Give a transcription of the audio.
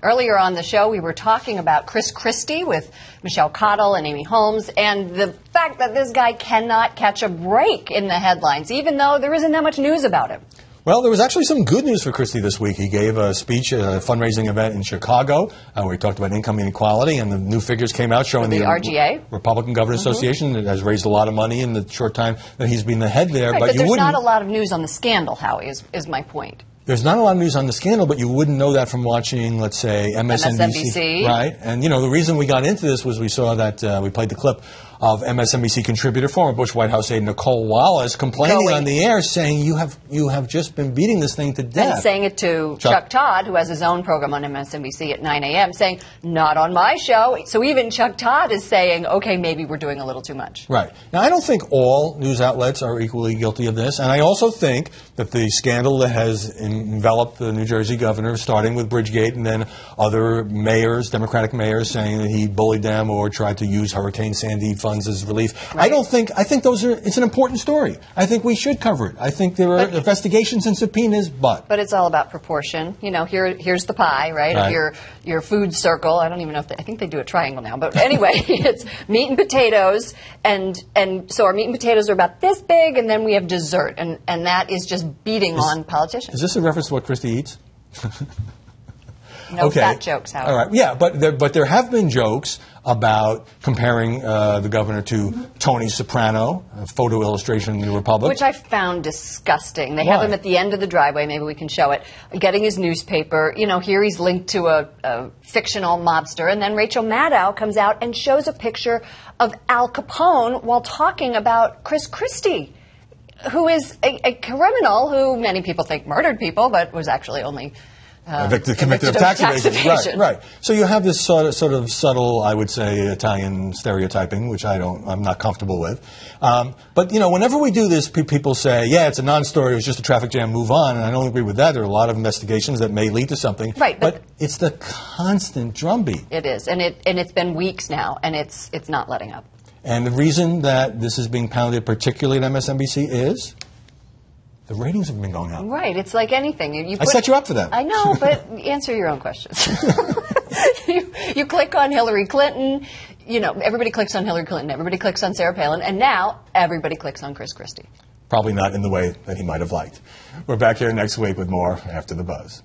Earlier on the show, we were talking about Chris Christie with Michelle Cottle and Amy Holmes, and the fact that this guy cannot catch a break in the headlines, even though there isn't that much news about him. Well, there was actually some good news for Christie this week. He gave a speech at a fundraising event in Chicago where he talked about income inequality, and the new figures came out showing the RGA, Republican Governors Association, that has raised a lot of money in the short time that he's been the head there. Right, but there's not a lot of news on the scandal, Howie, is my point. There's not a lot of news on the scandal, but you wouldn't know that from watching, let's say, MSNBC. Right. And, you know, the reason we got into this was we saw that we played the clip of MSNBC contributor, former Bush White House aide Nicole Wallace, complaining on the air, saying you have just been beating this thing to death. And saying it to Chuck Todd, who has his own program on MSNBC at 9 a.m., saying, not on my show. So even Chuck Todd is saying, okay, maybe we're doing a little too much. Right. Now, I don't think all news outlets are equally guilty of this, and I also think that the scandal that has enveloped the New Jersey governor, starting with Bridgegate and then other mayors, Democratic mayors, saying that he bullied them or tried to use Hurricane Sandy funds as relief. Right. I think it's an important story. I think we should cover it. I think there are investigations and subpoenas, but it's all about proportion. You know, here's the pie, right? Of your food circle. I don't even know if I think they do a triangle now, but anyway, it's meat and potatoes, and so our meat and potatoes are about this big, and then we have dessert, and that is just beating on politicians. Is this a reference to what Christie eats? No fat jokes, Howard. All right. Yeah, but there have been jokes about comparing the governor to Tony Soprano, a photo illustration in the Republic. Which I found disgusting. They have him at the end of the driveway, maybe we can show it, getting his newspaper. You know, here he's linked to a fictional mobster, and then Rachel Maddow comes out and shows a picture of Al Capone while talking about Chris Christie, who is a criminal who many people think murdered people, but was actually only convicted of tax evasion. Right. So you have this sort of subtle, I would say, Italian stereotyping, which I'm not comfortable with. But you know, whenever we do this, people say, "Yeah, it's a non-story. It was just a traffic jam. Move on." And I don't agree with that. There are a lot of investigations that may lead to something. Right. But it's the constant drumbeat. It is, and it's been weeks now, and it's not letting up. And the reason that this is being pounded, particularly at MSNBC, is the ratings have been going up. Right. It's like anything. I set you up for that. I know, but answer your own questions. You click on Hillary Clinton. You know, everybody clicks on Hillary Clinton. Everybody clicks on Sarah Palin. And now everybody clicks on Chris Christie. Probably not in the way that he might have liked. We're back here next week with more After the Buzz.